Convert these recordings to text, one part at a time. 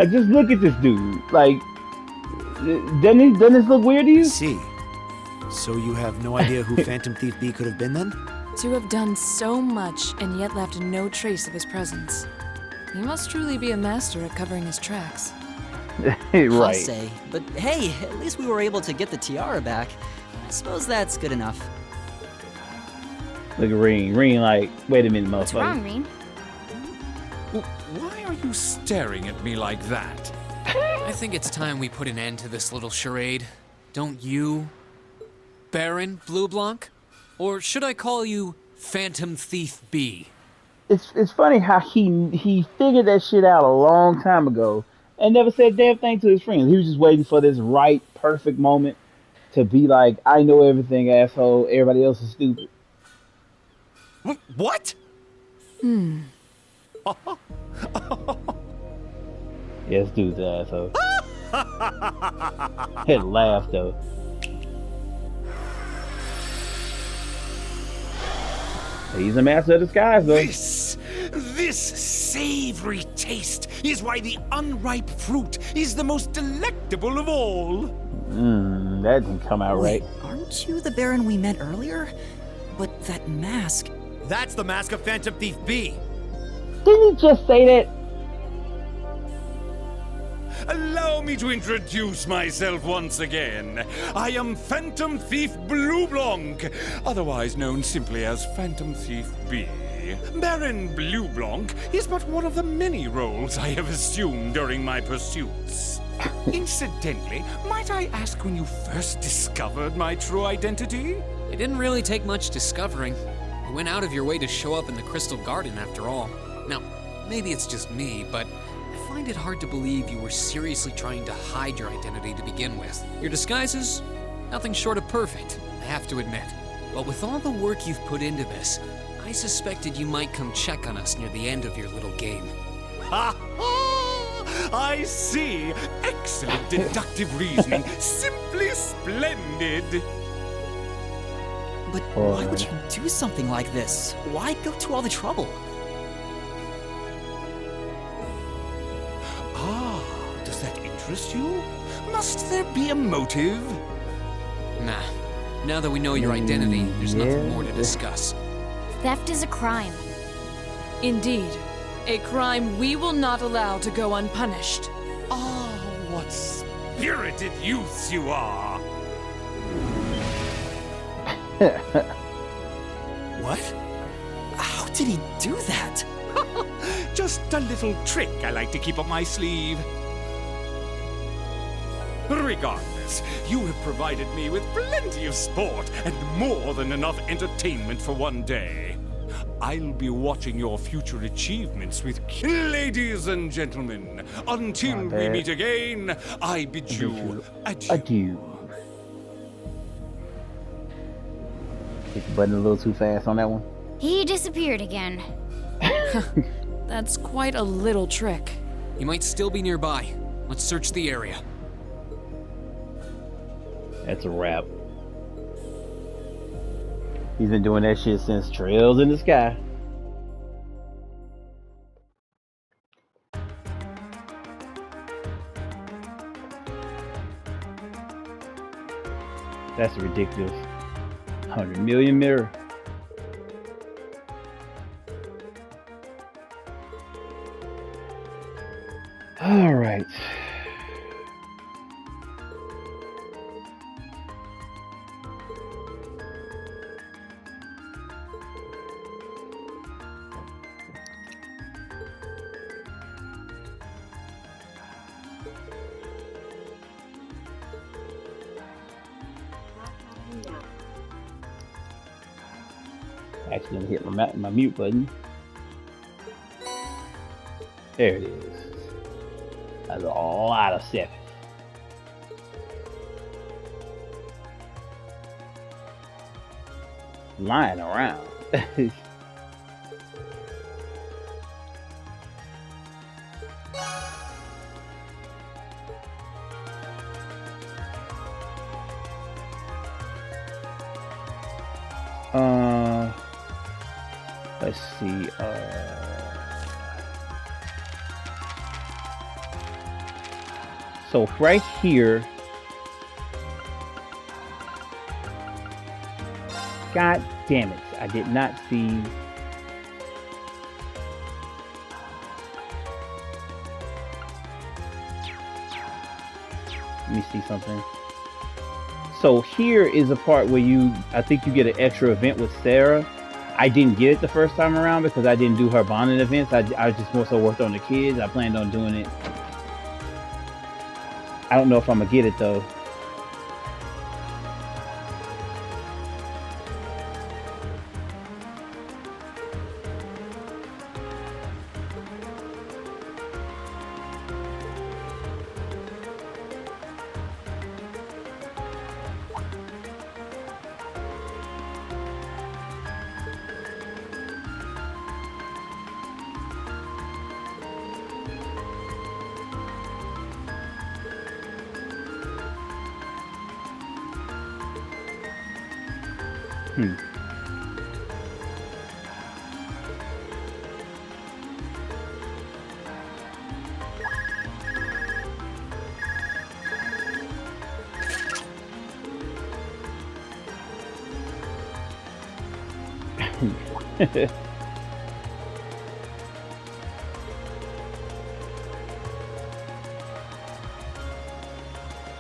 Just look at this dude. Like, doesn't this look weird to I you? see. So you have no idea who Phantom Thief B could have been then? To have done so much and yet left no trace of his presence. He must truly be a master at covering his tracks. I'll Right. say. But hey, at least we were able to get the tiara back. I suppose that's good enough. Look at Ring. Ring, like, wait a minute, What's wrong, motherfucker. Reen? Why are you staring at me like that? I think it's time we put an end to this little charade. Don't you, Baron Blue Blanc? Or should I call you Phantom Thief B? It's funny how he figured that shit out a long time ago and never said a damn thing to his friends. He was just waiting for this right, perfect moment to be like, I know everything, asshole. Everybody else is stupid. What? Yes, dude's an asshole. Had laughed though. He's a master of disguise though. This savory taste is why the unripe fruit is the most delectable of all. That didn't come out Wait, right. aren't you the Baron we met earlier? But that mask. That's the mask of Phantom Thief B. Didn't he just say that? Allow me to introduce myself once again. I am Phantom Thief Blue Blanc, otherwise known simply as Phantom Thief B. Baron Blue Blanc is but one of the many roles I have assumed during my pursuits. Incidentally, might I ask when you first discovered my true identity? It didn't really take much discovering. You went out of your way to show up in the Crystal Garden after all. Now, maybe it's just me, but I find it hard to believe you were seriously trying to hide your identity to begin with. Your disguises? Nothing short of perfect, I have to admit. But with all the work you've put into this, I suspected you might come check on us near the end of your little game. Ha ha! I see. Excellent deductive reasoning. Simply splendid. But why would you do something like this? Why go to all the trouble? Ah, does that interest you? Must there be a motive? Nah. Now that we know your identity, there's nothing more to discuss. Theft is a crime. Indeed, a crime we will not allow to go unpunished. Ah, what spirited youths you are! What? How did he do that? Just a little trick I like to keep up my sleeve. Regardless, you have provided me with plenty of sport and more than enough entertainment for one day. I'll be watching your future achievements with ladies and gentlemen. Until we meet again, I bid you adieu. Adieu. Hit the button a little too fast on that one. He disappeared again. That's quite a little trick. He might still be nearby. Let's search the area. That's a wrap. He's been doing that shit since Trails in the Sky. That's ridiculous. 100 million mirror. All right. Accidentally hit my mute button. There it is. That's a lot of seven. Lying around. Let's see. So right here. God damn it. I did not see. Let me see something. So here is a part where I think you get an extra event with Sarah. I didn't get it the first time around because I didn't do her bonding events. I just more so worked on the kids. I planned on doing it. I don't know if I'm gonna get it though.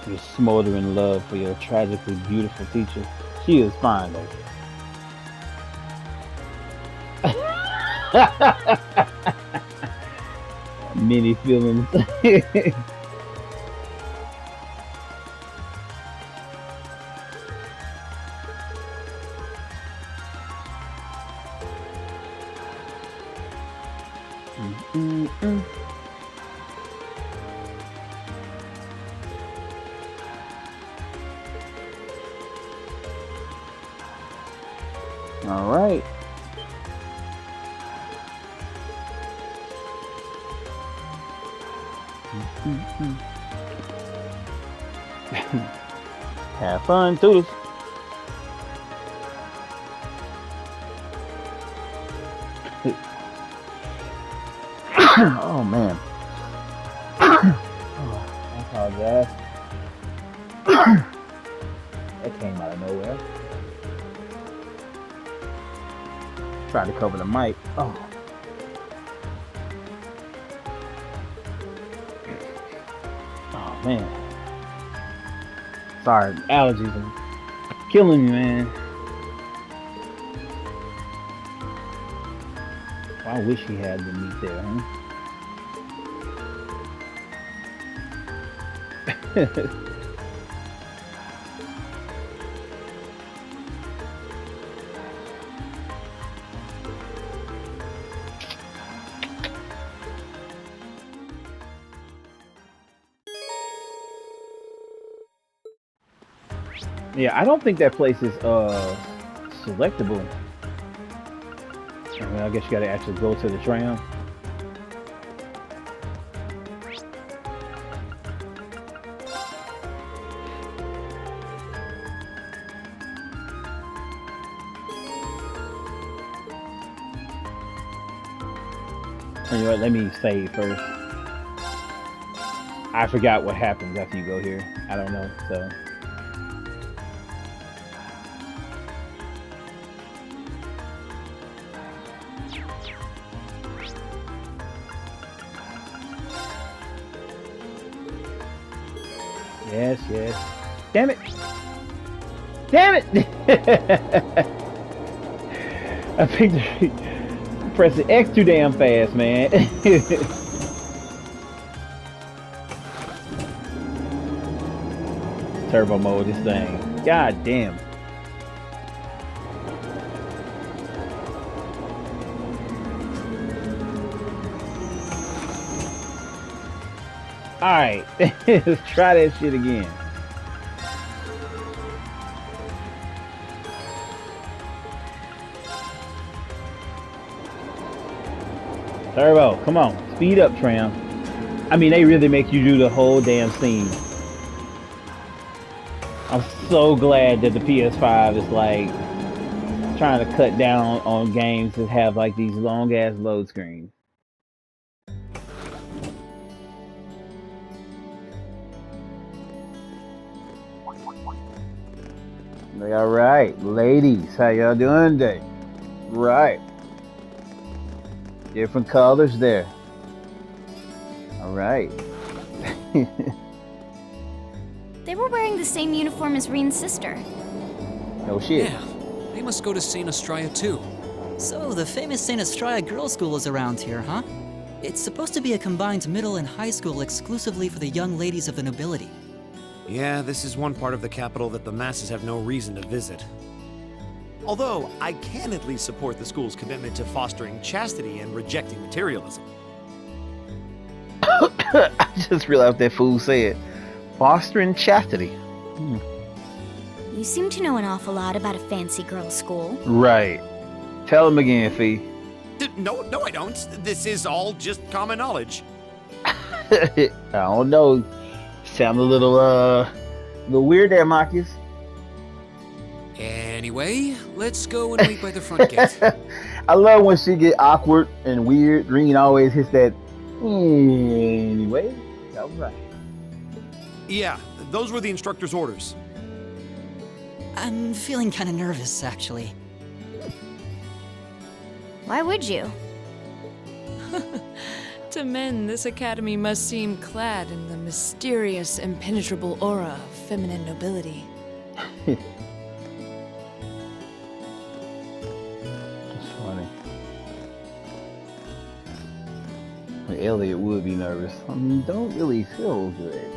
You're smoldering love for your tragically beautiful teacher. She is fine though. Many feelings. All right. Have fun, toodles. Oh man. Oh, I apologize. That came out of nowhere. Tried to cover the mic. Oh. Oh man. Sorry, allergies are killing me, man. I wish he had the meat there, huh? Yeah, I don't think that place is selectable. I mean, I guess you gotta actually go to the tram. You know what, let me save first. I forgot what happens after you go here. I don't know, so. Yes, yes. Damn it! Damn it! I picked the pressing X too damn fast, man. Turbo mode this thing. God damn. Alright, let's try that shit again. Turbo, come on, speed up, tram. I mean, they really make you do the whole damn scene. I'm so glad that the PS5 is like trying to cut down on games that have like these long ass load screens. Like, all right, ladies, how y'all doing today? Right. Different colors there. All right. They were wearing the same uniform as Reen's sister. No shit. Yeah, they must go to St. Estrella too. So, the famous St. Estrella Girls' School is around here, huh? It's supposed to be a combined middle and high school exclusively for the young ladies of the nobility. Yeah, this is one part of the capital that the masses have no reason to visit. Although, I can at least support the school's commitment to fostering chastity and rejecting materialism. I just realized that fool said fostering chastity. You seem to know an awful lot about a fancy girls' school. Right. Tell him again, Fee. No, I don't. This is all just common knowledge. I don't know. Sound a little weird there, Marcus. Anyway, let's go and wait by the front gate. I love when she get awkward and weird. Green always hits that. Anyway, all right. Yeah, those were the instructor's orders. I'm feeling kind of nervous, actually. Why would you? To men, this academy must seem clad in the mysterious, impenetrable aura of feminine nobility. That's funny. Elliot would be nervous. I mean, don't really feel good.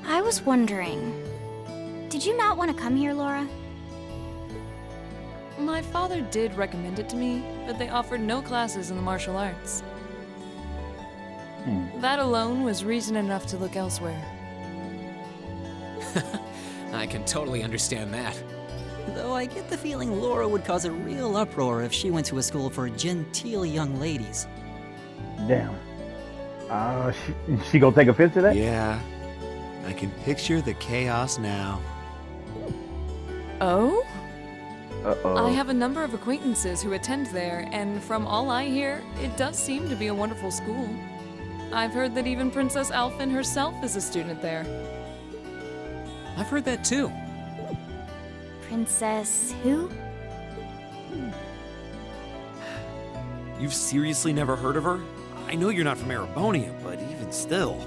I was wondering, did you not want to come here, Laura? My father did recommend it to me, but they offered no classes in the martial arts. That alone was reason enough to look elsewhere. I can totally understand that. Though I get the feeling Laura would cause a real uproar if she went to a school for genteel young ladies. Damn. She gonna take offense to that? Yeah, I can picture the chaos now. Oh? Uh-oh. I have a number of acquaintances who attend there, and from all I hear, it does seem to be a wonderful school. I've heard that even Princess Alfin herself is a student there. I've heard that too. Princess who? You've seriously never heard of her? I know you're not from Erebonia, but even still.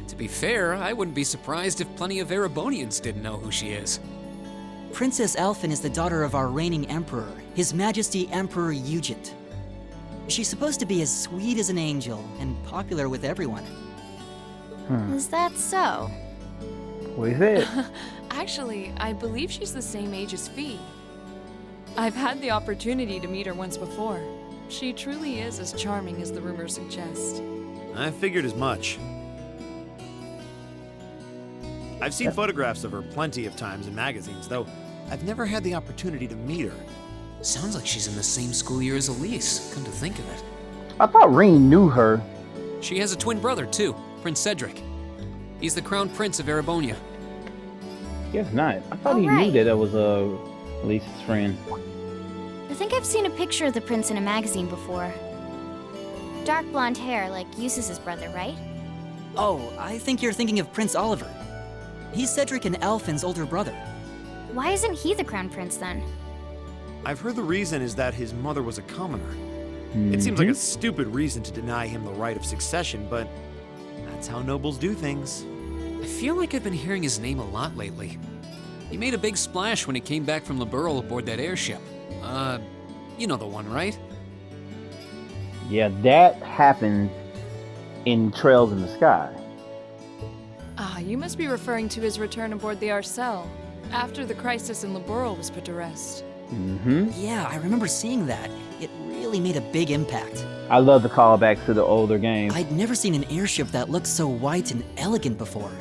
To be fair, I wouldn't be surprised if plenty of Erebonians didn't know who she is. Princess Alfin is the daughter of our reigning emperor, His Majesty Emperor Eugent. She's supposed to be as sweet as an angel and popular with everyone. Is that so? What is it? Actually, I believe she's the same age as Fee. I've had the opportunity to meet her once before. She truly is as charming as the rumors suggest. I figured as much. I've seen photographs of her plenty of times in magazines, though I've never had the opportunity to meet her. Sounds like she's in the same school year as Elise, come to think of it. I thought Reen knew her. She has a twin brother too, Prince Cedric. He's the crown prince of Erebonia. Guess not. I thought he knew Alright. that was Lisa's friend. I think I've seen a picture of the prince in a magazine before. Dark blonde hair, like Eustace's brother, right? Oh, I think you're thinking of Prince Olivert. He's Cedric and Alfin's older brother. Why isn't he the crown prince then? I've heard the reason is that his mother was a commoner. It seems like a stupid reason to deny him the right of succession, but that's how nobles do things. I feel like I've been hearing his name a lot lately. He made a big splash when he came back from Liberl aboard that airship. You know the one, right? Yeah, that happened in Trails in the Sky. Ah, you must be referring to his return aboard the Arcel, after the crisis in Liberl was put to rest. Yeah, I remember seeing that. It really made a big impact. I love the callbacks to the older games. I'd never seen an airship that looked so white and elegant before.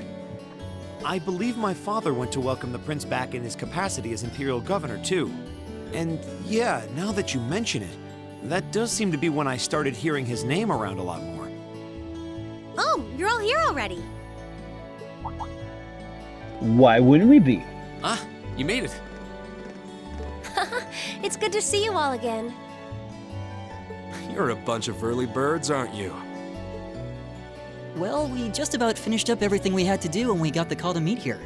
I believe my father went to welcome the prince back in his capacity as imperial governor, too. And yeah, now that you mention it, that does seem to be when I started hearing his name around a lot more. Oh, you're all here already. Why wouldn't we be? Ah, you made it. It's good to see you all again. You're a bunch of early birds, aren't you? Well, we just about finished up everything we had to do when we got the call to meet here.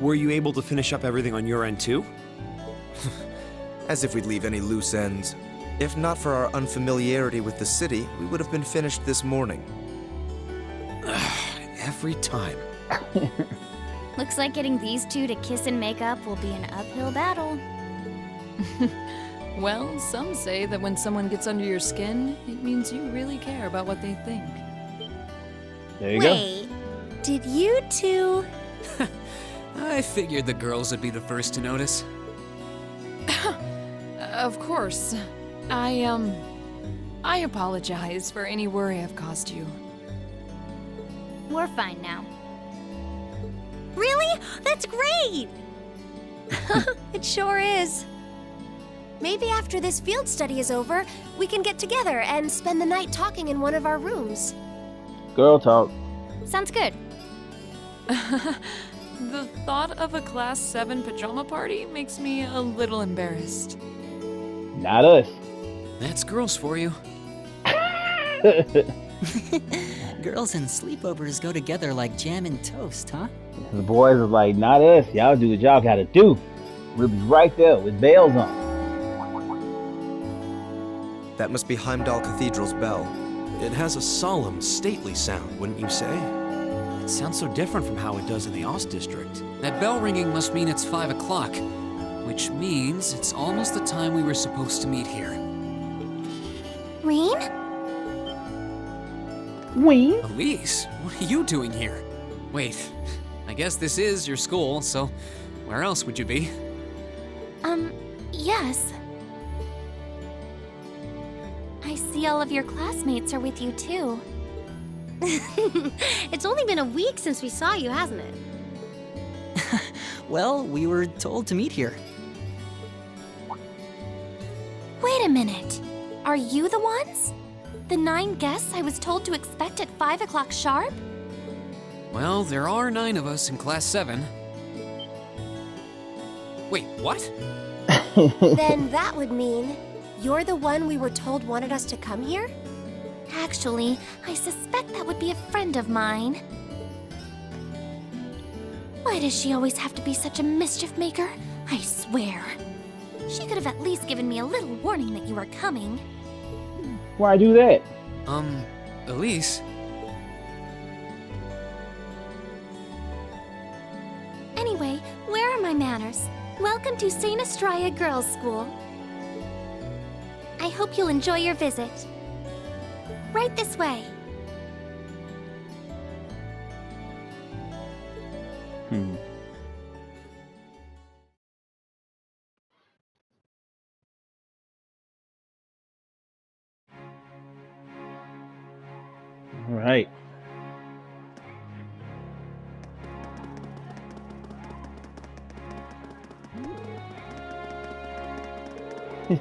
Were you able to finish up everything on your end too? As if we'd leave any loose ends. If not for our unfamiliarity with the city, we would have been finished this morning. Every time. Looks like getting these two to kiss and make up will be an uphill battle. Well, some say that when someone gets under your skin, it means you really care about what they think. There you go. Wait, did you two... I figured the girls would be the first to notice. Of course. I apologize for any worry I've caused you. We're fine now. Really? That's great! It sure is. Maybe after this field study is over, we can get together and spend the night talking in one of our rooms. Girl talk. Sounds good. The thought of a Class 7 pajama party makes me a little embarrassed. Not us. That's girls for you. Girls and sleepovers go together like jam and toast, huh? The boys are like, not us. Y'all do what y'all gotta do. We'll be right there with bells on. That must be Heimdall Cathedral's bell. It has a solemn, stately sound, wouldn't you say? It sounds so different from how it does in the Ost district. That bell ringing must mean it's 5 o'clock, which means it's almost the time we were supposed to meet here. Rain? Ween. Elise, what are you doing here? Wait, I guess this is your school, so where else would you be? Yes. I see all of your classmates are with you too. It's only been a week since we saw you, hasn't it? Well, we were told to meet here. Wait a minute. Are you the ones? The 9 guests I was told to expect at 5 o'clock sharp? Well, there are 9 of us in Class 7. Wait, what? Then that would mean you're the one we were told wanted us to come here? Actually, I suspect that would be a friend of mine. Why does she always have to be such a mischief maker? I swear. She could have at least given me a little warning that you were coming. Why do that? Elise? Anyway, where are my manners? Welcome to St. Estrella Girls' School. I hope you'll enjoy your visit. Right this way. All right. I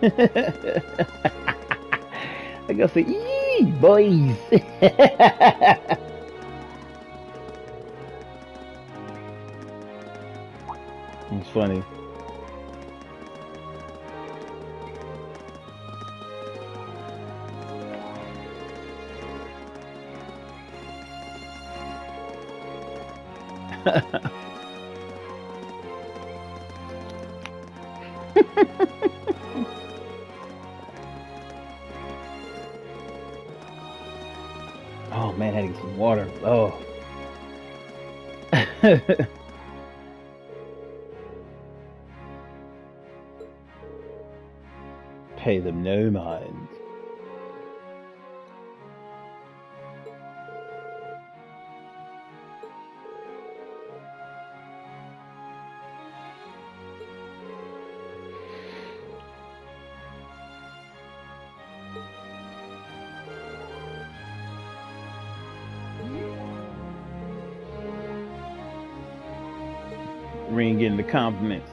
gotta say, "Yee, boys." It's funny. Oh man, I had to get some water. Oh. Pay them no mind. Ring getting the compliments.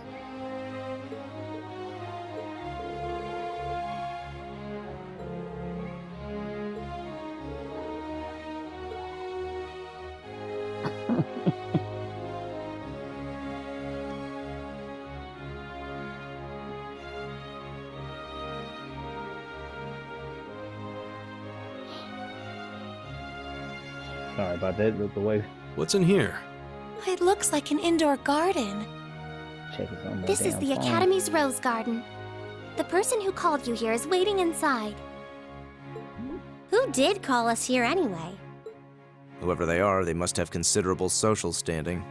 Sorry about that. Look away. What's in here? It looks like an indoor garden. Check it on my This is damn the phone. Academy's Rose Garden. The person who called you here is waiting inside. Who did call us here anyway? Whoever they are, they must have considerable social standing.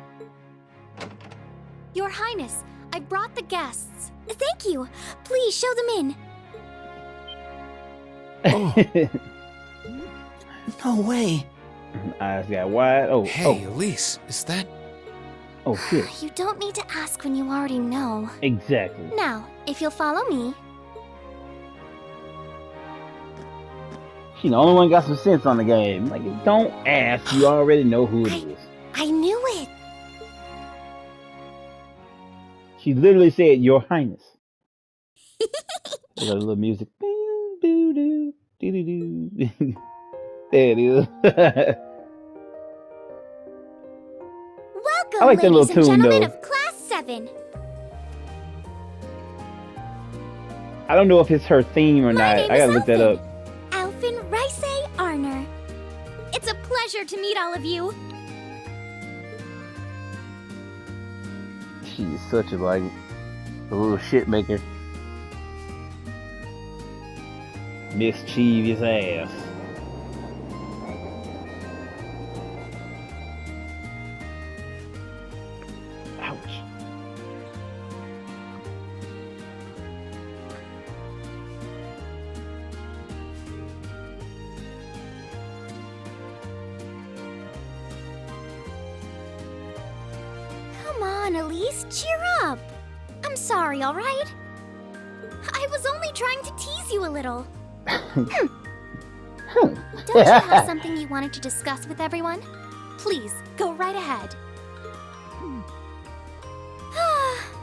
Your Highness, I brought the guests. Thank you. Please show them in. No way. Eyes got wide. Oh, Hey, Elise, is that... oh shit. You don't need to ask when you already know. Exactly. Now, if you'll follow me. She the only one got some sense on the game. Like, don't ask. You already know who it is. I knew it. She literally said, "Your Highness." There's a little music. Doo, doo, doo, doo, doo, doo. There it is. Welcome, I like that ladies little and tune, gentlemen though. of Class 7. I don't know if it's her theme or My not. name I gotta is look that Alfin. up. Alfin Rice Arner. It's a pleasure to meet all of you. She's such a like a little shit maker. Mischievous ass. Ouch. Come on, Elise, cheer up. I'm sorry, all right? I was only trying to tease you a little. Don't you have something you wanted to discuss with everyone? Please, go right ahead.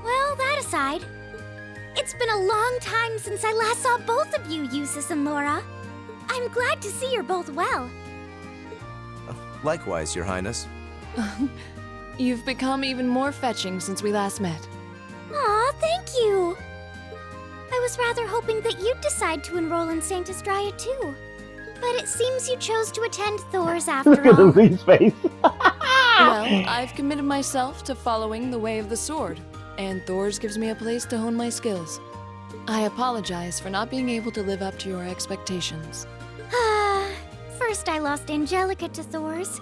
Well, that aside, it's been a long time since I last saw both of you, Eustace and Laura. I'm glad to see you're both well. Likewise, Your Highness. You've become even more fetching since we last met. Aw, thank you. I was rather hoping that you'd decide to enroll in Saint Estrella too. But it seems you chose to attend Thor's Look after at all. Lily's face. Well, I've committed myself to following the way of the sword, and Thor's gives me a place to hone my skills. I apologize for not being able to live up to your expectations. First I lost Angelica to Thor's,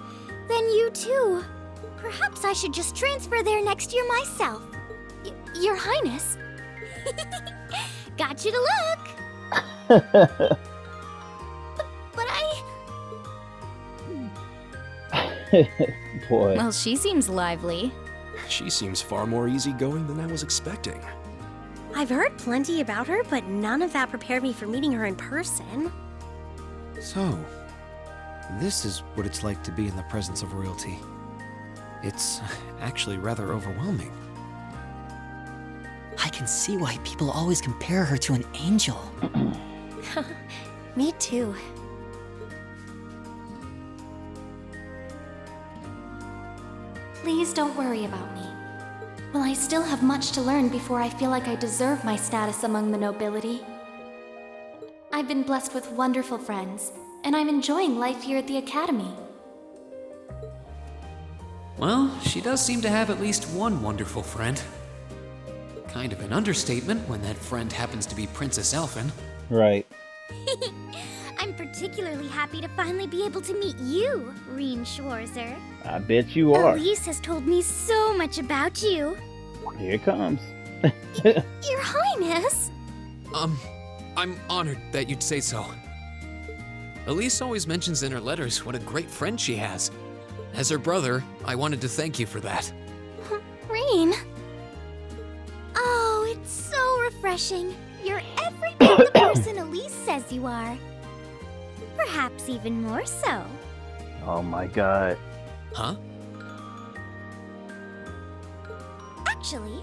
then you too. Perhaps I should just transfer there next year myself. Your Highness. Got you to look. But Boy. Well, she seems lively. She seems far more easygoing than I was expecting. I've heard plenty about her, but none of that prepared me for meeting her in person. So, this is what it's like to be in the presence of royalty. It's actually rather overwhelming. I can see why people always compare her to an angel. Me too. Please don't worry about me. Well, I still have much to learn before I feel like I deserve my status among the nobility. I've been blessed with wonderful friends, and I'm enjoying life here at the Academy. Well, she does seem to have at least one wonderful friend. Kind of an understatement when that friend happens to be Princess Alfin. Right. I'm particularly happy to finally be able to meet you, Reen Schwarzer. I bet you are. Elise has told me so much about you. Here it comes. Your Highness! I'm honored that you'd say so. Elise always mentions in her letters what a great friend she has. As her brother, I wanted to thank you for that. Reen? Oh, it's so refreshing. You're every bit the person Elise says you are. Perhaps even more so. Oh my god. Huh? Actually,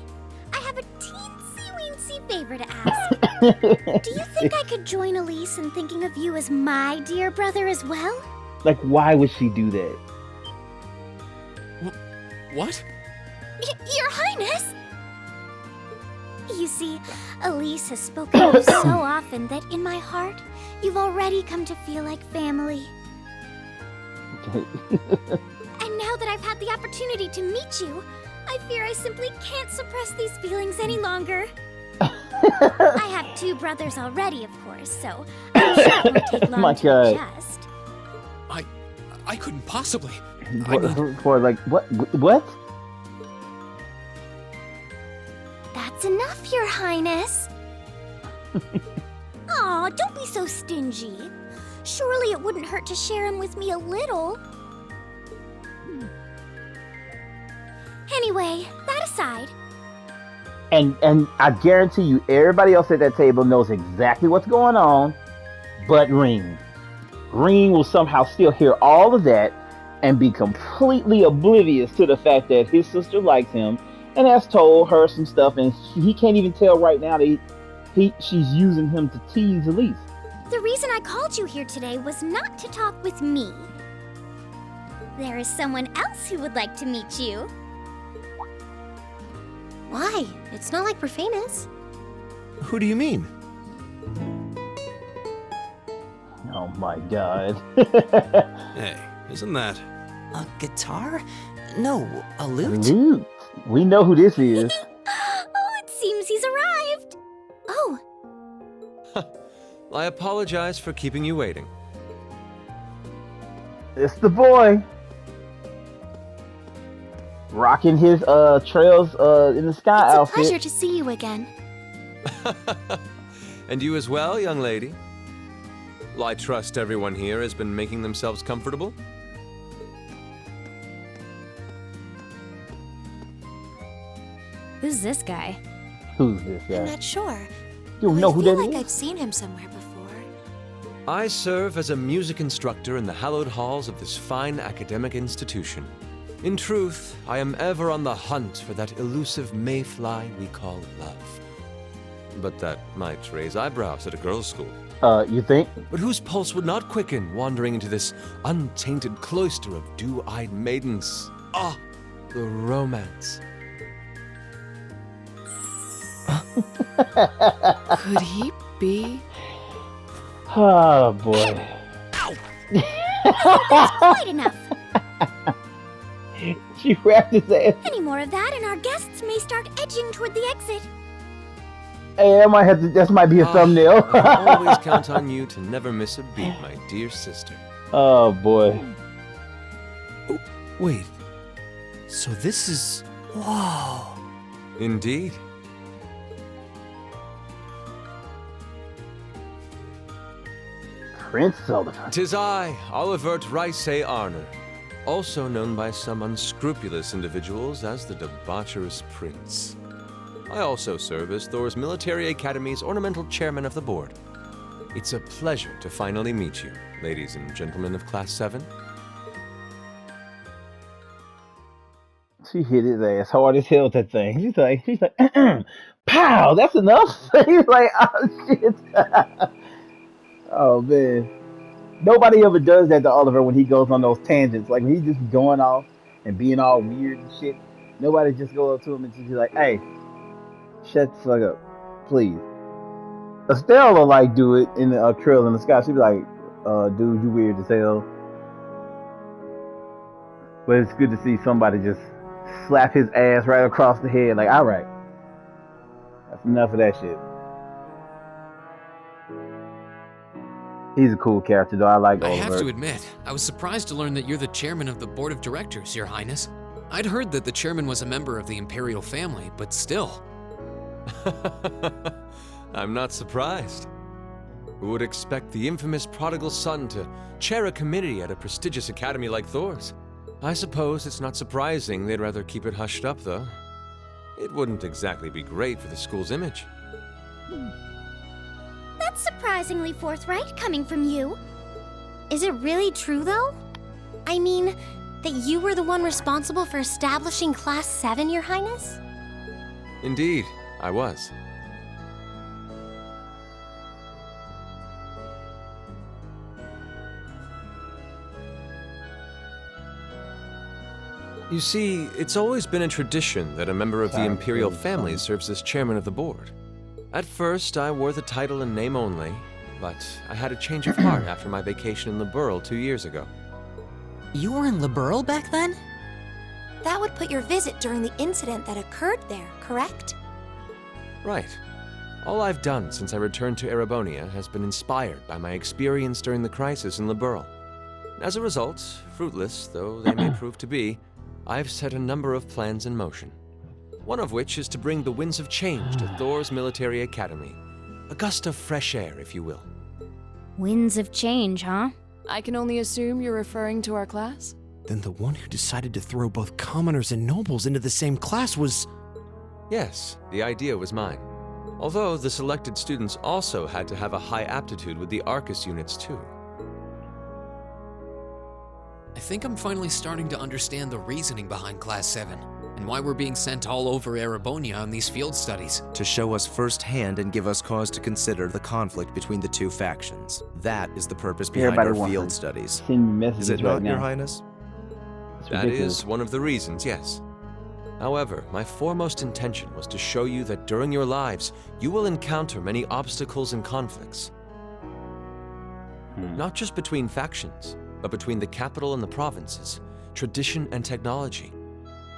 I have a teensy-weensy favor to ask. Do you think I could join Elise in thinking of you as my dear brother as well? Like, why would she do that? What? Your Highness! You see, Elise has spoken of you so often that in my heart, you've already come to feel like family. And now that I've had the opportunity to meet you, I fear I simply can't suppress these feelings any longer. I have 2 brothers already, of course, so I'm sure it won't take long My to God. adjust. I couldn't possibly. For like what? What? That's enough, Your Highness. Aw, don't be so stingy. Surely it wouldn't hurt to share him with me a little. Anyway, that aside, And I guarantee you, everybody else at that table knows exactly what's going on, but Ring. Ring will somehow still hear all of that and be completely oblivious to the fact that his sister likes him and has told her some stuff, and he can't even tell right now that she's using him to tease Elise. the reason I called you here today was not to talk with me. There is someone else who would like to meet you. Why? It's not like we're famous. Who do you mean? Oh my God. Hey, isn't that... A guitar? No, a lute? Dude, we know who this is. Oh, it seems he's arrived. Oh, I apologize for keeping you waiting. It's the boy. Rocking his trails in the sky it's a outfit. pleasure to see you again. And you as well, young lady? Well, I trust everyone here has been making themselves comfortable? Who's this guy? Who's this guy? I'm not sure. You don't know who I feel that like is? I've seen him somewhere before. I serve as a music instructor in the hallowed halls of this fine academic institution. In truth, I am ever on the hunt for that elusive mayfly we call love. But that might raise eyebrows at a girls' school. You think? But whose pulse would not quicken wandering into this untainted cloister of dew-eyed maidens? Ah, the romance. Could he be? Oh boy. Quite enough. She wrapped his ass. Any more of that, and our guests may start edging toward the exit. Hey, I might have to. That might be a thumbnail. I always count on you to never miss a beat, my dear sister. Oh boy. Oh, wait. So this is... Whoa. Indeed. Prince Olivert. 'Tis I, Olivert Rice Arner, also known by some unscrupulous individuals as the debaucherous prince. I also serve as Thor's Military Academy's ornamental chairman of the board. It's a pleasure to finally meet you, ladies and gentlemen of Class 7. She hit his ass hard as hell with that thing. She's like, pow, that's enough. He's like, oh shit. Oh man. Nobody ever does that to Oliver when he goes on those tangents. Like when he's just going off and being all weird and shit. Nobody just goes up to him and just be like, hey, shut the fuck up, please. Estelle will like do it in the Trail in the Sky. She'd be like, dude, you weird as hell. But it's good to see somebody just slap his ass right across the head. Like, all right, that's enough of that shit. He's a cool character, though. I like I Olivert. have to admit, I was surprised to learn that you're the chairman of the board of directors, Your Highness. I'd heard that the chairman was a member of the imperial family, but still. I'm not surprised. Who would expect the infamous prodigal son to chair a committee at a prestigious academy like Thor's? I suppose it's not surprising they'd rather keep it hushed up, though. It wouldn't exactly be great for the school's image. That's surprisingly forthright coming from you. Is it really true, though? I mean, that you were the one responsible for establishing Class 7, Your Highness? Indeed, I was. You see, it's always been a tradition that a member of the imperial family serves as chairman of the board. At first, I wore the title in name only, but I had a change of heart after my vacation in the Burl 2 years ago. You were in Liberl back then? That would put your visit during the incident that occurred there, correct? Right. All I've done since I returned to Erebonia has been inspired by my experience during the crisis in Liberl. As a result, fruitless though they may prove to be, I've set a number of plans in motion. One of which is to bring the winds of change to Thor's military academy. A gust of fresh air, if you will. Winds of change, huh? I can only assume you're referring to our class? Then the one who decided to throw both commoners and nobles into the same class was... Yes, the idea was mine. Although the selected students also had to have a high aptitude with the Arcus units too. I think I'm finally starting to understand the reasoning behind Class 7, and why we're being sent all over Erebonia on these field studies. To show us firsthand and give us cause to consider the conflict between the two factions. That is the purpose behind Everybody our wants field to studies. Send me messages Is it right not, now. Your Highness? It's That ridiculous. is one of the reasons, yes. However, my foremost intention was to show you that during your lives, you will encounter many obstacles and conflicts. Not just between factions, but between the capital and the provinces, tradition and technology,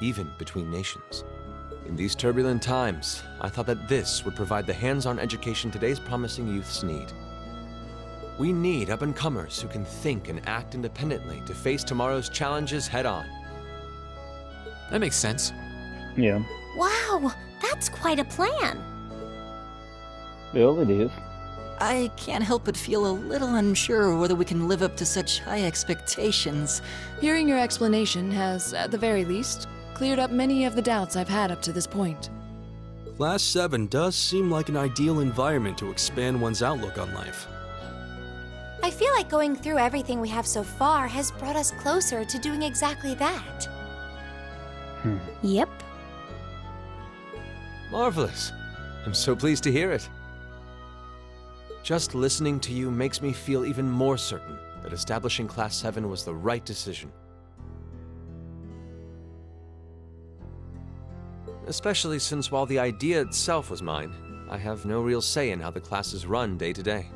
even between nations. In these turbulent times, I thought that this would provide the hands-on education today's promising youths need. We need up-and-comers who can think and act independently to face tomorrow's challenges head-on. That makes sense. Yeah. Wow, that's quite a plan. Well, it is. I can't help but feel a little unsure whether we can live up to such high expectations. Hearing your explanation has, at the very least, cleared up many of the doubts I've had up to this point. Class 7 does seem like an ideal environment to expand one's outlook on life. I feel like going through everything we have so far has brought us closer to doing exactly that. Yep. Marvelous. I'm so pleased to hear it. Just listening to you makes me feel even more certain that establishing Class 7 was the right decision. Especially since while the idea itself was mine, I have no real say in how the class is run day to day.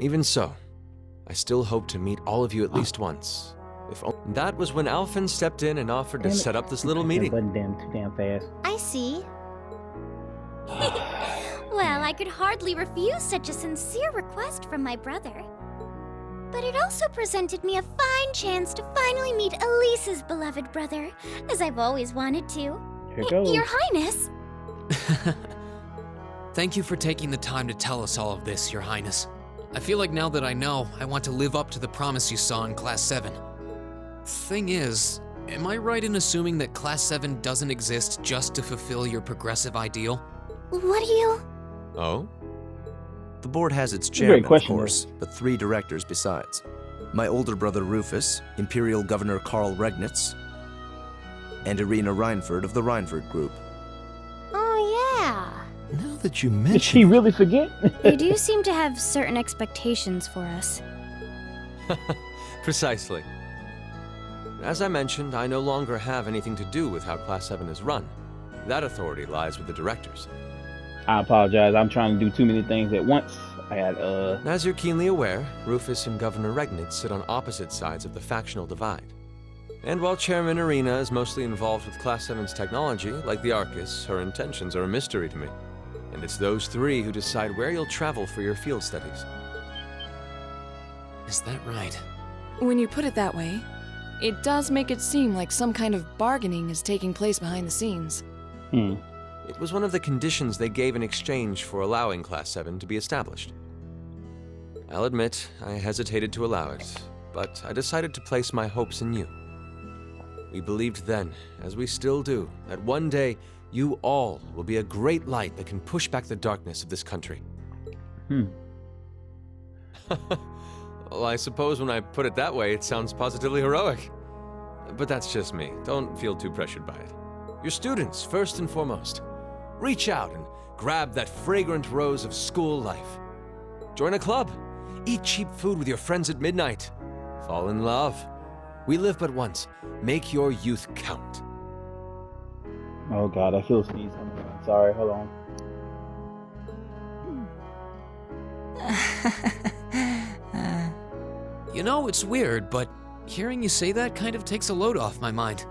Even so, I still hope to meet all of you at least once. That was when Alfin stepped in and offered to Damn it. set up this little That meeting. button too damn fast. I see. Well, I could hardly refuse such a sincere request from my brother. But it also presented me a fine chance to finally meet Elise's beloved brother, as I've always wanted to. Here it goes. Your Highness! Thank you for taking the time to tell us all of this, Your Highness. I feel like now that I know, I want to live up to the promise you saw in Class 7. Thing is, am I right in assuming that Class 7 doesn't exist just to fulfill your progressive ideal? What do you... Oh? The board has its a great chairman, of question, course, but 3 directors besides. My older brother Rufus, Imperial Governor Karl Regnitz, and Irina Reinford of the Reinford Group. Oh, yeah. Now that you Did mention she really forget? You do seem to have certain expectations for us. Precisely. As I mentioned, I no longer have anything to do with how Class 7 is run. That authority lies with the directors. I apologize. I'm trying to do too many things at once. I had, As you're keenly aware, Rufus and Governor Regnitz sit on opposite sides of the factional divide. And while Chairman Irina is mostly involved with Class 7's technology, like the Arcus, her intentions are a mystery to me. And it's those 3 who decide where you'll travel for your field studies. Is that right? When you put it that way, it does make it seem like some kind of bargaining is taking place behind the scenes. It was one of the conditions they gave in exchange for allowing Class 7 to be established. I'll admit, I hesitated to allow it, but I decided to place my hopes in you. We believed then, as we still do, that one day you all will be a great light that can push back the darkness of this country. Well, I suppose when I put it that way, it sounds positively heroic. But that's just me. Don't feel too pressured by it. Your students, first and foremost. Reach out and grab that fragrant rose of school life. Join a club. Eat cheap food with your friends at midnight. Fall in love. We live but once. Make your youth count. Oh God, I feel a sneeze coming on. Sorry, hold on. You know, it's weird, but hearing you say that kind of takes a load off my mind.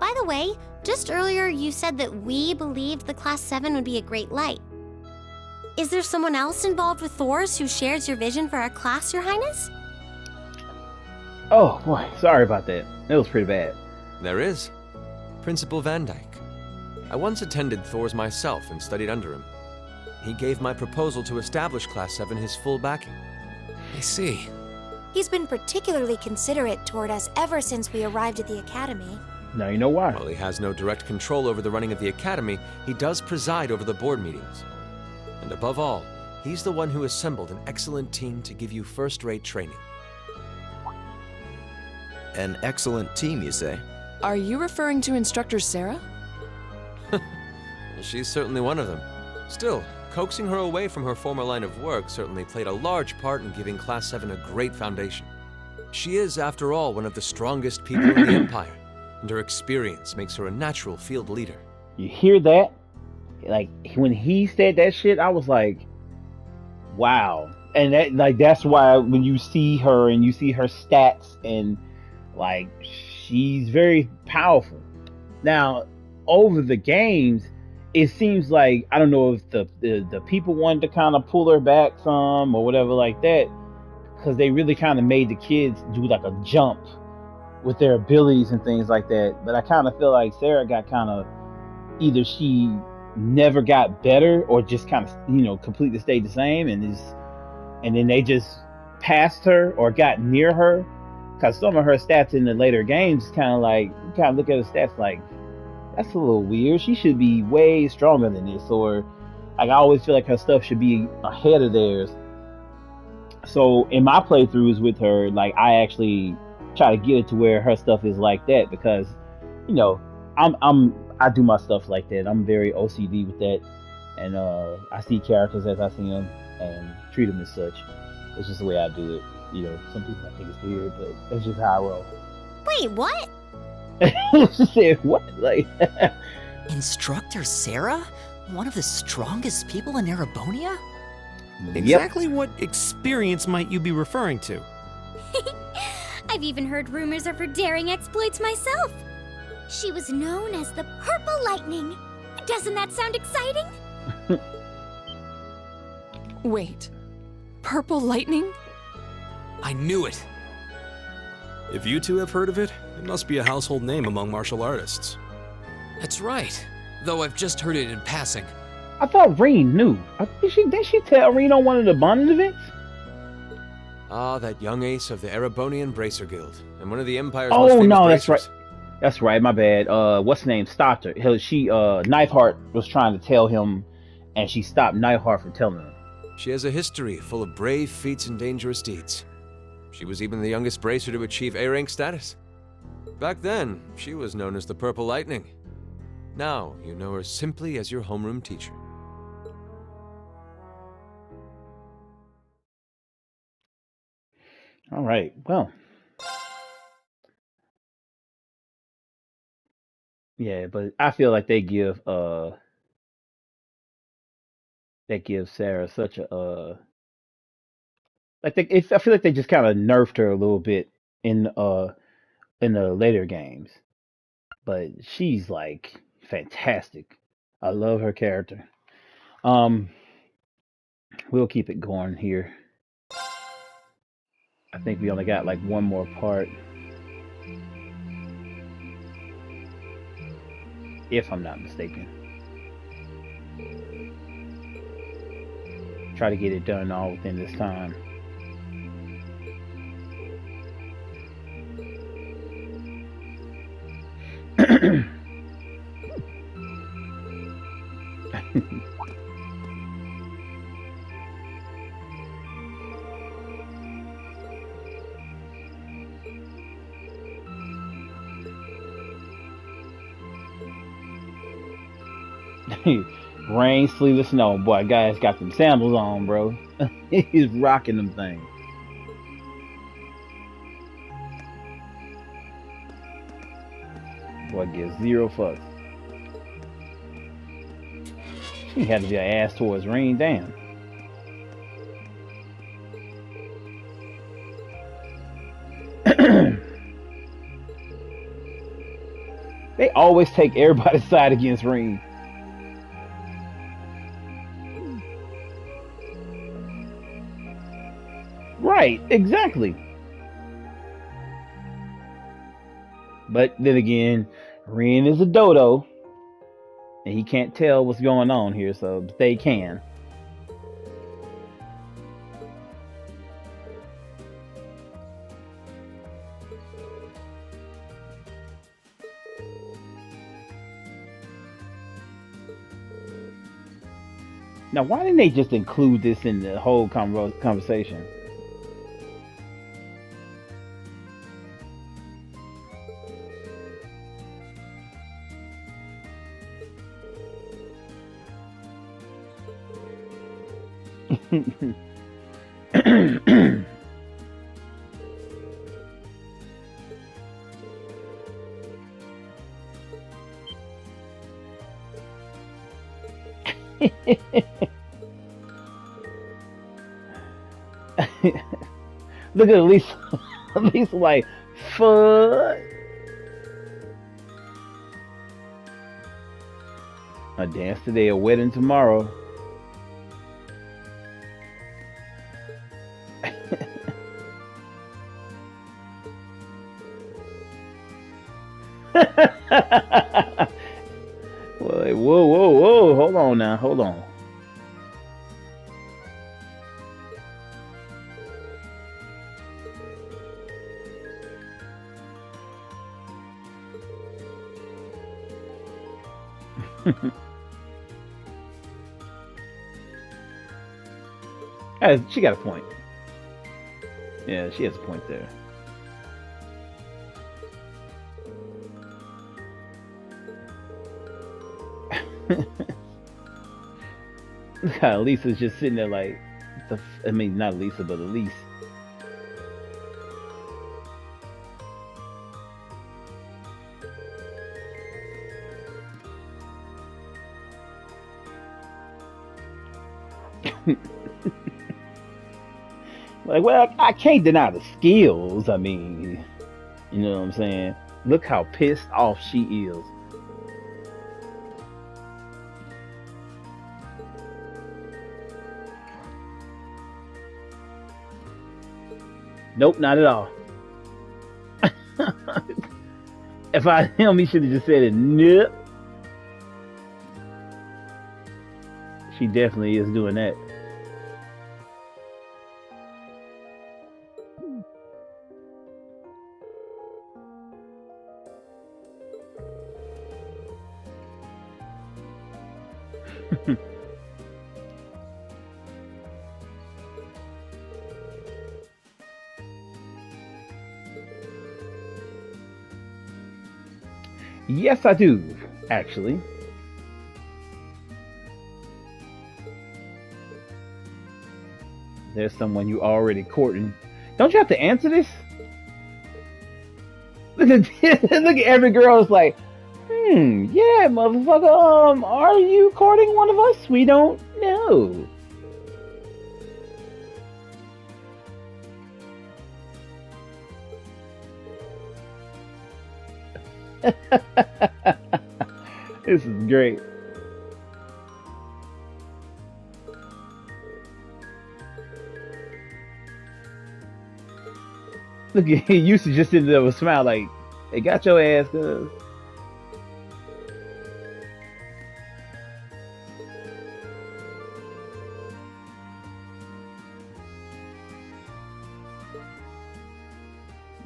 By the way, just earlier you said that we believed the Class 7 would be a great light. Is there someone else involved with Thor's who shares your vision for our class, Your Highness? Oh boy, sorry about that. It was pretty bad. There is. Principal Van Dyke. I once attended Thor's myself and studied under him. He gave my proposal to establish Class 7 his full backing. I see. He's been particularly considerate toward us ever since we arrived at the Academy. Now you know why. While he has no direct control over the running of the Academy, he does preside over the board meetings. And above all, he's the one who assembled an excellent team to give you first-rate training. An excellent team, you say? Are you referring to Instructor Sarah? Well, she's certainly one of them. Still, coaxing her away from her former line of work certainly played a large part in giving Class 7 a great foundation. She is, after all, one of the strongest people in the Empire, and her experience makes her a natural field leader. You hear that? Like, when he said that shit, I was like, wow. And that's why when you see her and you see her stats, and like, she's very powerful. Now, over the games, it seems like, I don't know if the people wanted to kind of pull her back some or whatever like that, because they really kind of made the kids do like a jump with their abilities and things like that. But I kind of feel like Sarah got kind of, either she never got better or just kind of, completely stayed the same, and then they just passed her or got near her, because some of her stats in the later games kind of like, you kind of look at her stats like, that's a little weird. She should be way stronger than this, or like, I always feel like her stuff should be ahead of theirs. So in my playthroughs with her, like, I actually try to get it to where her stuff is like that, because I do my stuff like that. I'm very OCD with that, and I see characters as I see them and treat them as such. It's just the way I do it. Some people might think it's weird, but that's just how I roll. Wait, what? She said, what? Like, Instructor Sarah? One of the strongest people in Erebonia? Exactly what experience might you be referring to? I've even heard rumors of her daring exploits myself. She was known as the Purple Lightning. Doesn't that sound exciting? Wait, Purple Lightning? I knew it. If you two have heard of it, it must be a household name among martial artists. That's right. Though I've just heard it in passing. I thought Reen knew. Did she tell Reen on one of the bonding events? Ah, that young ace of the Erebonian Bracer Guild, and one of the Empire's Oh, most famous no, that's bracers. right. That's right, my bad. What's her name? Stopped her. Kniveheart was trying to tell him, and she stopped Kniveheart from telling him. She has a history full of brave feats and dangerous deeds. She was even the youngest bracer to achieve A-rank status. Back then, she was known as the Purple Lightning. Now, you know her simply as your homeroom teacher. All right, well. Yeah, but I feel like they give Sarah such a I feel like they just kind of nerfed her a little bit in the later games, but she's like fantastic. I love her character. We'll keep it going here. I think we only got like one more part, if I'm not mistaken. Try to get it done all within this time. Rain, sleeveless snow. Boy, guy's got them sandals on, bro. He's rocking them things. Boy gives zero fucks. He had to be an ass towards Rain, damn. They always take everybody's side against Rain. Right, exactly. But then again, Ren is a dodo, and he can't tell what's going on here, so they can. Now, why didn't they just include this in the whole conversation? Look at Lisa. Lisa like, fuck. A dance today, a wedding tomorrow. Well, like, whoa, hold on now, hold on. She got a point. Yeah, she has a point there. Look how Lisa's just sitting there like, I mean, not Lisa, but Elise. Like, well, I can't deny the skills. I mean, you know what I'm saying? Look how pissed off she is. Nope, not at all. If I him, he should have just said it. Nope. She definitely is doing that. Yes, I do, actually. There's someone you already courting. Don't you have to answer this? Look at this. Look at every girl is like, yeah, motherfucker, are you courting one of us? We don't know. This is great. Look at he used to just sit there with a smile like, hey, got your ass, cuz.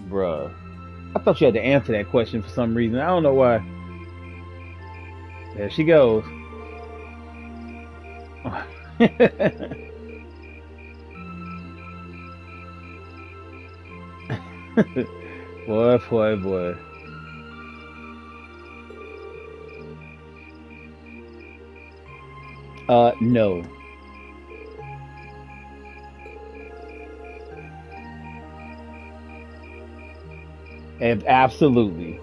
Bruh. I thought you had to answer that question for some reason. I don't know why. There she goes. Boy. No. And absolutely.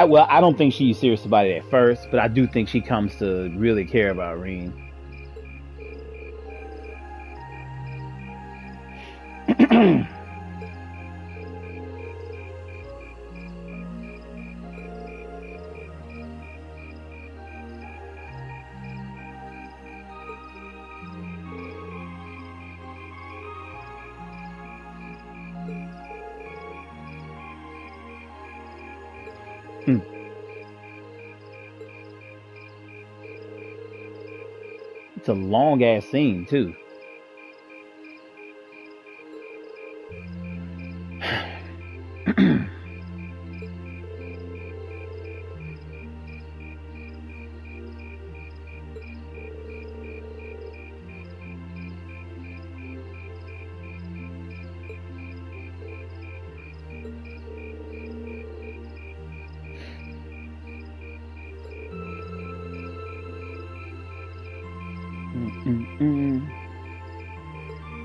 I don't think she's serious about it at first, but I do think she comes to really care about Reen. It's a long ass scene too.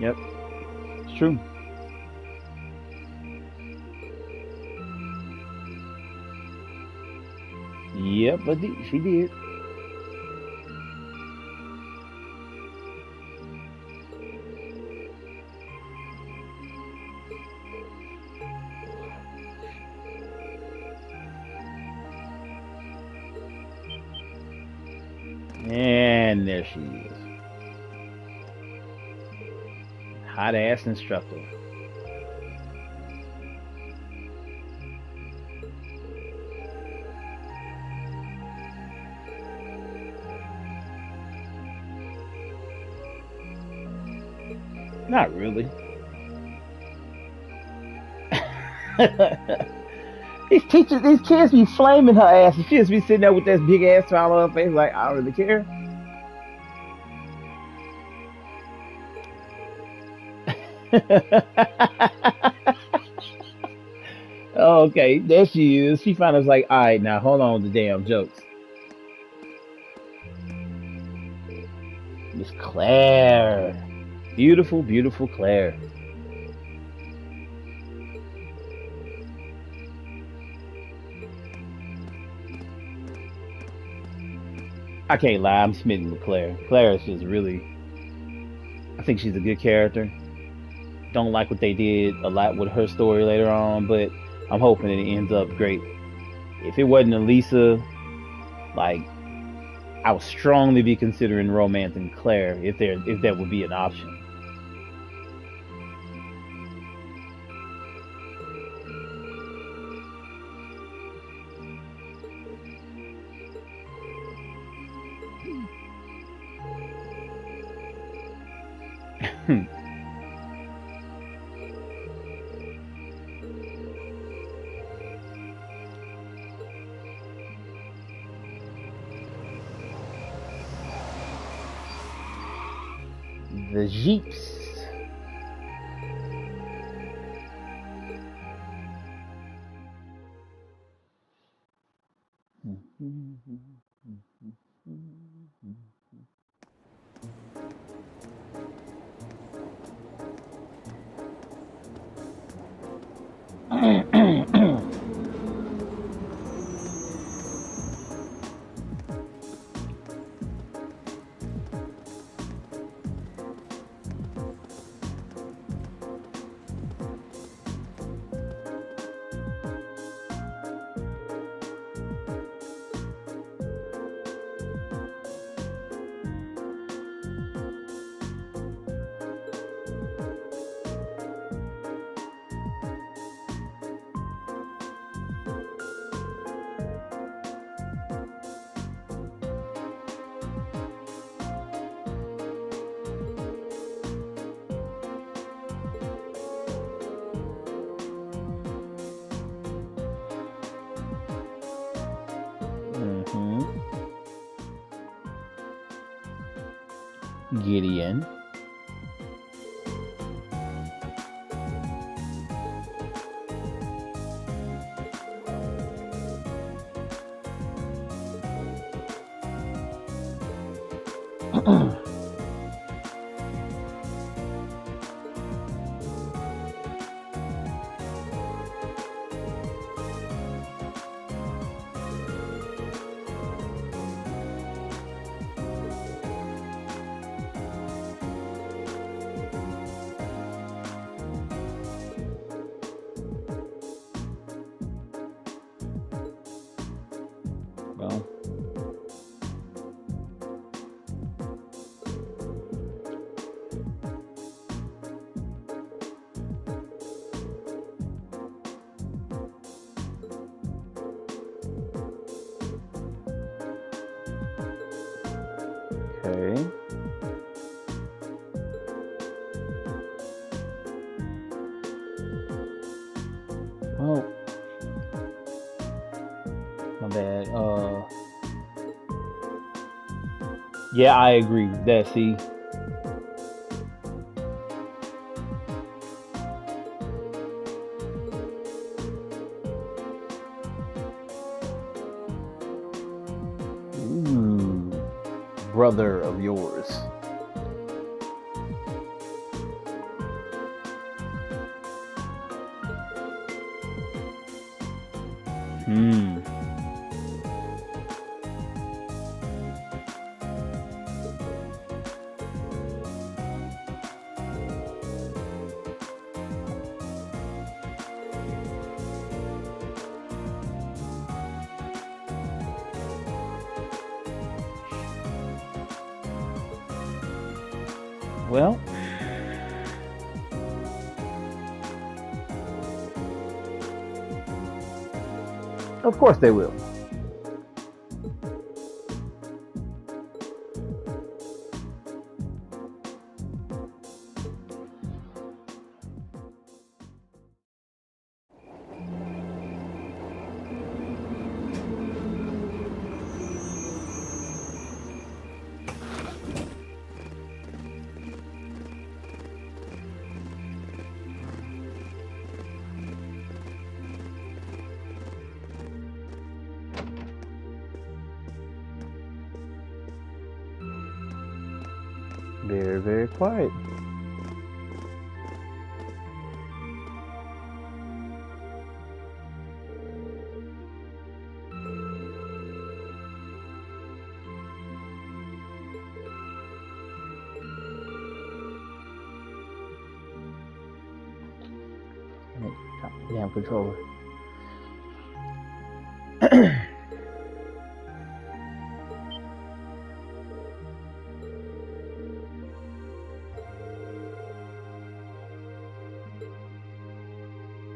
Yep, it's true. Yep, but she did. And there she is. Hot ass instructor. Not really. These kids be flaming her ass, and she just be sitting there with that big ass smile on her face, like, I don't really care. Oh, okay, there she is. She finally was like, all right, now hold on with the damn jokes. Miss Claire. Beautiful, beautiful Claire. I can't lie, I'm smitten with Claire. Claire is just really, I think she's a good character. Don't like what they did a lot with her story later on, but I'm hoping it ends up great. If it wasn't Elisa, like, I would strongly be considering romancing Claire if that would be an option. The Jeeps. Gideon. Well. Okay. Oh, my bad. Yeah, I agree with that. See, ooh, brother of yours. Hmm. Well, of course they will. Very, very quiet. Damn controller.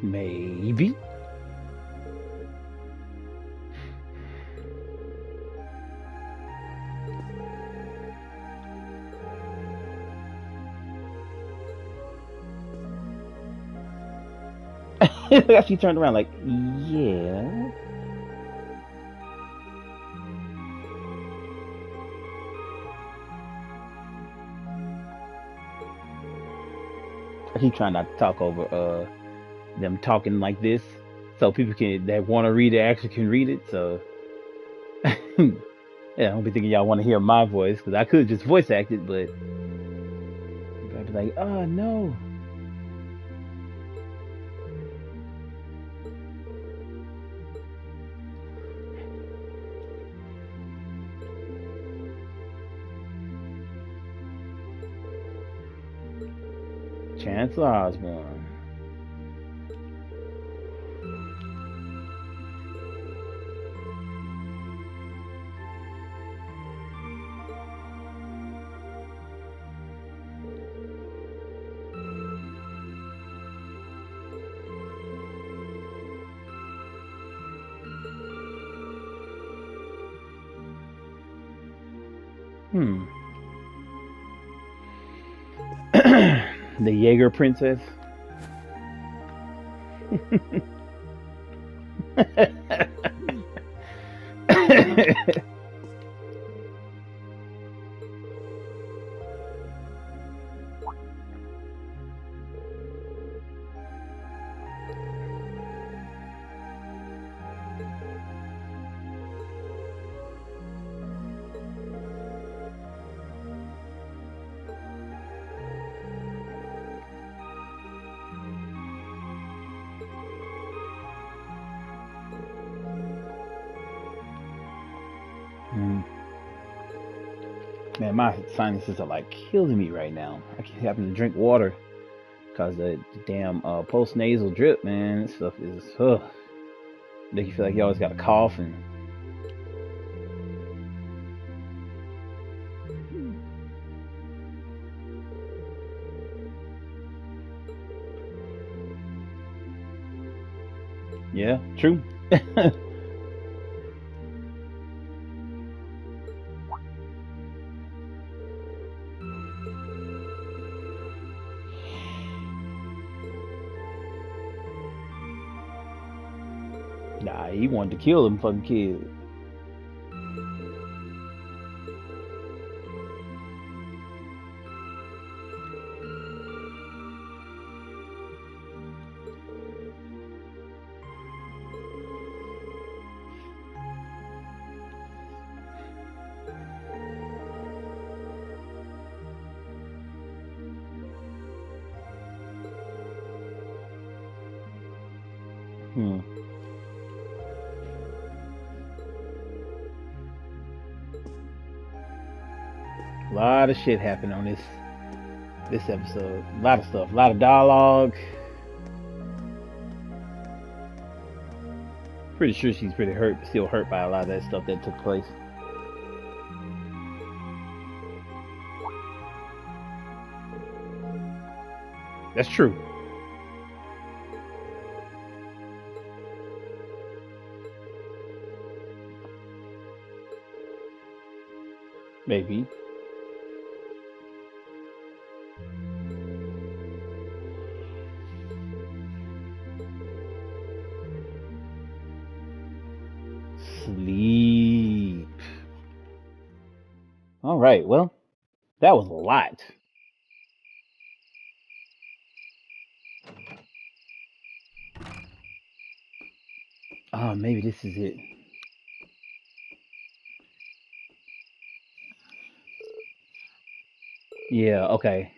Maybe. She turned around like, yeah. I keep trying not to talk over them talking like this, so people that want to read it actually can read it. So yeah, I don't be thinking y'all want to hear my voice because I could just voice act it, but I'd be like, oh no. Chancellor Osborne. The Jaeger princess. Man, my sinuses are like killing me right now. I keep having to drink water because the damn post nasal drip, man. This stuff is make you feel like you always got a cough and Yeah, true. Nah, he wanted to kill them fucking kids. Hmm. A lot of shit happened on this episode. A lot of stuff. A lot of dialogue. Pretty sure she's pretty hurt, still hurt by a lot of that stuff that took place. That's true. Maybe. Sleep. All right. Well, that was a lot. Oh, maybe this is it. Yeah. Okay.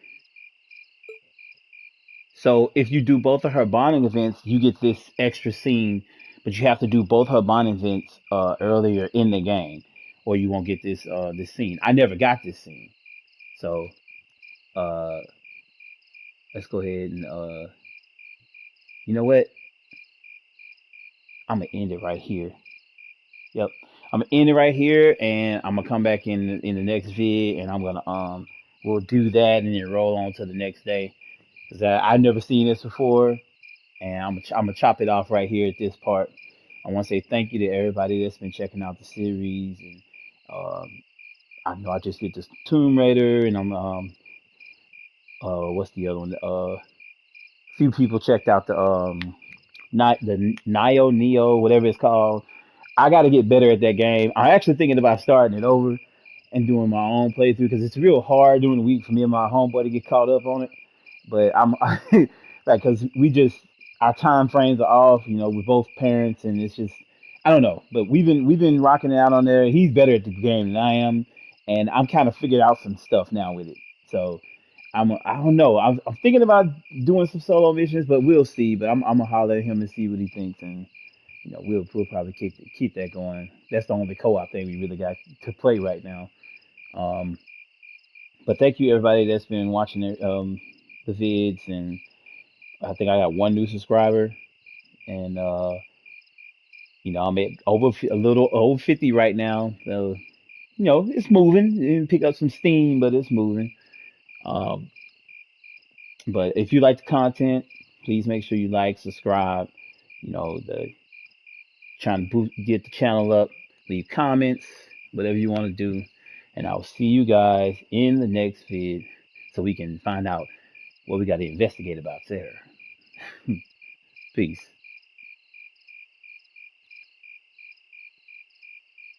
So if you do both of her bonding events, you get this extra scene, but you have to do both her bonding events earlier in the game, or you won't get this scene. I never got this scene, so uh, let's go ahead and you know what? I'm gonna end it right here. Yep, I'm gonna end it right here, and I'm gonna come back in the next vid, and I'm gonna we'll do that and then roll on to the next day. Cause I've never seen this before, and I'm gonna chop it off right here at this part. I want to say thank you to everybody that's been checking out the series, and I know I just did this Tomb Raider, and I'm what's the other one? Few people checked out not the Neo, whatever it's called. I got to get better at that game. I'm actually thinking about starting it over and doing my own playthrough because it's real hard during the week for me and my homeboy to get caught up on it. But I'm like, because we just our time frames are off. You know, we're both parents, and it's just I don't know. But we've been rocking it out on there. He's better at the game than I am, and I'm kind of figured out some stuff now with it. So I don't know. I'm thinking about doing some solo missions, but we'll see. But I'm gonna holler at him and see what he thinks, and you know we'll probably keep that going. That's the only co-op thing we really got to play right now. Um, but thank you everybody that's been watching the vids, and I think I got one new subscriber, and you know I'm at a little over 50 right now. So you know it's moving. It didn't pick up some steam, but it's moving. Um, but if you like the content, please make sure you like, subscribe. You know the trying to get the channel up, leave comments, whatever you want to do, and I'll see you guys in the next vid so we can find out what we got to investigate about Sarah. Peace.